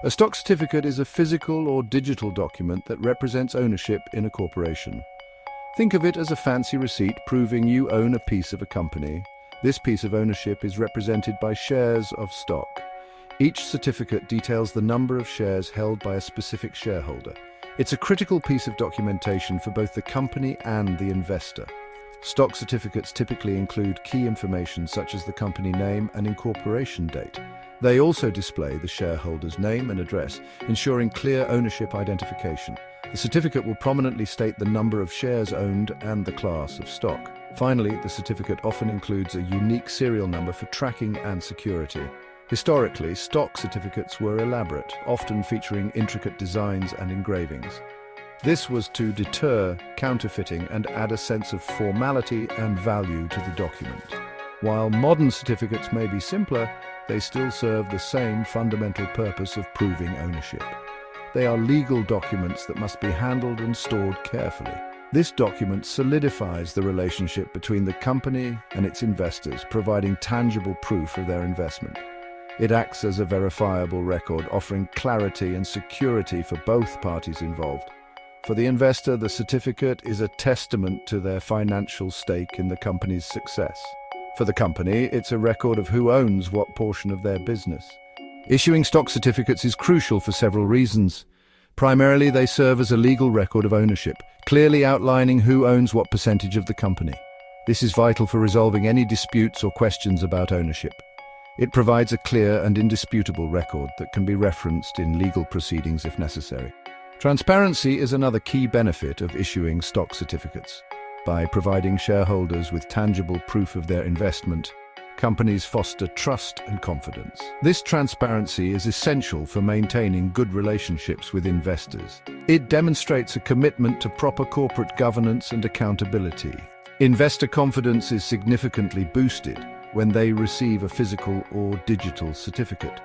A stock certificate is a physical or digital document that represents ownership in a corporation. Think of it as a fancy receipt proving you own a piece of a company. This piece of ownership is represented by shares of stock. Each certificate details the number of shares held by a specific shareholder. It's a critical piece of documentation for both the company and the investor. Stock certificates typically include key information such as the company name and incorporation date. They also display the shareholder's name and address, ensuring clear ownership identification. The certificate will prominently state the number of shares owned and the class of stock. Finally, the certificate often includes a unique serial number for tracking and security. Historically, stock certificates were elaborate, often featuring intricate designs and engravings. This was to deter counterfeiting and add a sense of formality and value to the document. While modern certificates may be simpler, they still serve the same fundamental purpose of proving ownership. They are legal documents that must be handled and stored carefully. This document solidifies the relationship between the company and its investors, providing tangible proof of their investment. It acts as a verifiable record, offering clarity and security for both parties involved. For the investor, the certificate is a testament to their financial stake in the company's success. For the company, it's a record of who owns what portion of their business. Issuing stock certificates is crucial for several reasons. Primarily, they serve as a legal record of ownership, clearly outlining who owns what percentage of the company. This is vital for resolving any disputes or questions about ownership. It provides a clear and indisputable record that can be referenced in legal proceedings if necessary. Transparency is another key benefit of issuing stock certificates. By providing shareholders with tangible proof of their investment, companies foster trust and confidence. This transparency is essential for maintaining good relationships with investors. It demonstrates a commitment to proper corporate governance and accountability. Investor confidence is significantly boosted when they receive a physical or digital certificate.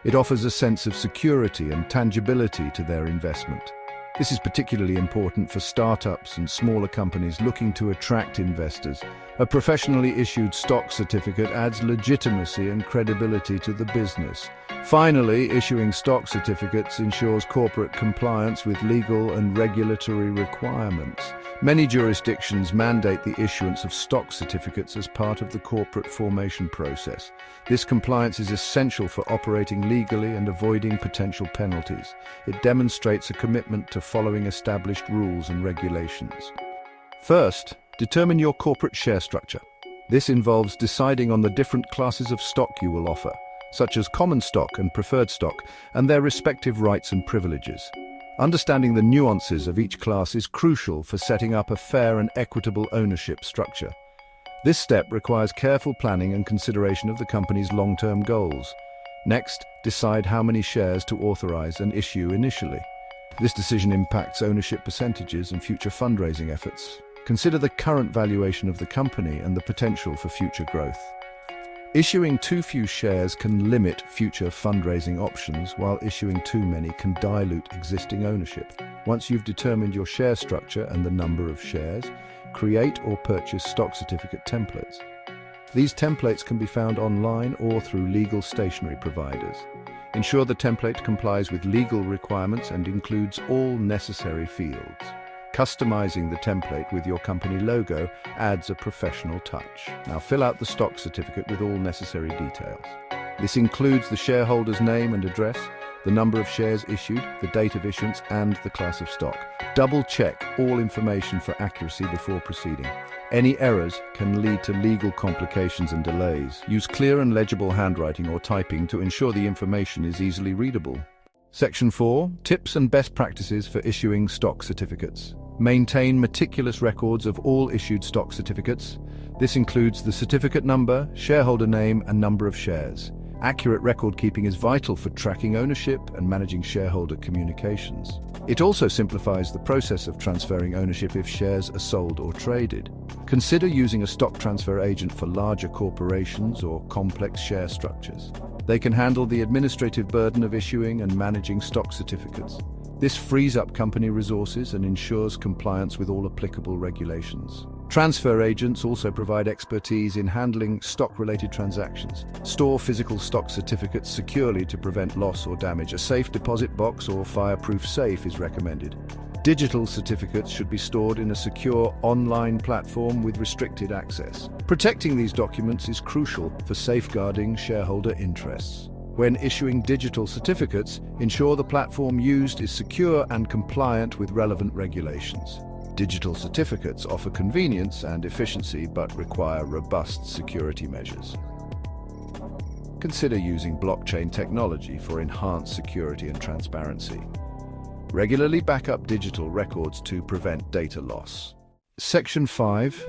It offers a sense of security and tangibility to their investment. This is particularly important for startups and smaller companies looking to attract investors. A professionally issued stock certificate adds legitimacy and credibility to the business. Finally, issuing stock certificates ensures corporate compliance with legal and regulatory requirements. Many jurisdictions mandate the issuance of stock certificates as part of the corporate formation process. This compliance is essential for operating legally and avoiding potential penalties. It demonstrates a commitment to following established rules and regulations. First, determine your corporate share structure. This involves deciding on the different classes of stock you will offer, such as common stock and preferred stock, and their respective rights and privileges. Understanding the nuances of each class is crucial for setting up a fair and equitable ownership structure. This step requires careful planning and consideration of the company's long-term goals. Next, decide how many shares to authorize and issue initially. This decision impacts ownership percentages and future fundraising efforts. Consider the current valuation of the company and the potential for future growth. Issuing too few shares can limit future fundraising options, while issuing too many can dilute existing ownership. Once you've determined your share structure and the number of shares, create or purchase stock certificate templates. These templates can be found online or through legal stationery providers. Ensure the template complies with legal requirements and includes all necessary fields. Customizing the template with your company logo adds a professional touch. Now fill out the stock certificate with all necessary details. This includes the shareholder's name and address, the number of shares issued, the date of issuance, and the class of stock. Double-check all information for accuracy before proceeding. Any errors can lead to legal complications and delays. Use clear and legible handwriting or typing to ensure the information is easily readable. Section 4. Tips and best practices for issuing stock certificates. Maintain meticulous records of all issued stock certificates. This includes the certificate number, shareholder name, and number of shares. Accurate record keeping is vital for tracking ownership and managing shareholder communications. It also simplifies the process of transferring ownership if shares are sold or traded. Consider using a stock transfer agent for larger corporations or complex share structures. They can handle the administrative burden of issuing and managing stock certificates. This frees up company resources and ensures compliance with all applicable regulations. Transfer agents also provide expertise in handling stock-related transactions. Store physical stock certificates securely to prevent loss or damage. A safe deposit box or fireproof safe is recommended. Digital certificates should be stored in a secure online platform with restricted access. Protecting these documents is crucial for safeguarding shareholder interests. When issuing digital certificates, ensure the platform used is secure and compliant with relevant regulations. Digital certificates offer convenience and efficiency but require robust security measures. Consider using blockchain technology for enhanced security and transparency. Regularly back up digital records to prevent data loss. Section 5.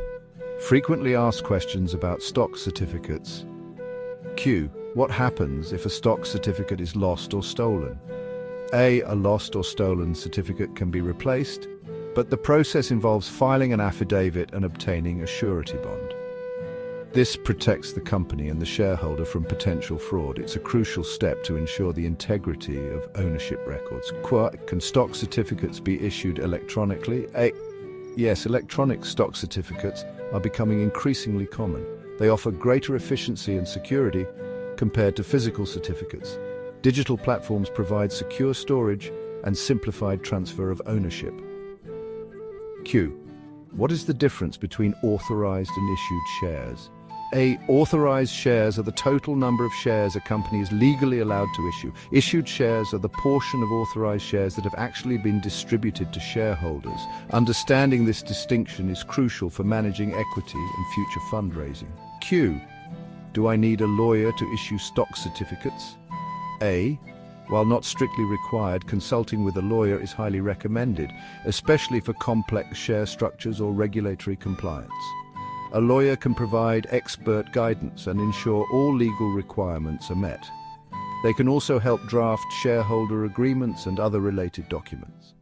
Frequently asked questions about stock certificates. Q. What happens if a stock certificate is lost or stolen? A lost or stolen certificate can be replaced, but the process involves filing an affidavit and obtaining a surety bond. This protects the company and the shareholder from potential fraud. It's a crucial step to ensure the integrity of ownership records. Can stock certificates be issued electronically? Yes, electronic stock certificates are becoming increasingly common. They offer greater efficiency and security compared to physical certificates. Digital platforms provide secure storage and simplified transfer of ownership. Q. What is the difference between authorized and issued shares? Authorized shares are the total number of shares a company is legally allowed to issue. Issued shares are the portion of authorized shares that have actually been distributed to shareholders. Understanding this distinction is crucial for managing equity and future fundraising. Q. Do I need a lawyer to issue stock certificates? While not strictly required, consulting with a lawyer is highly recommended, especially for complex share structures or regulatory compliance. A lawyer can provide expert guidance and ensure all legal requirements are met. They can also help draft shareholder agreements and other related documents.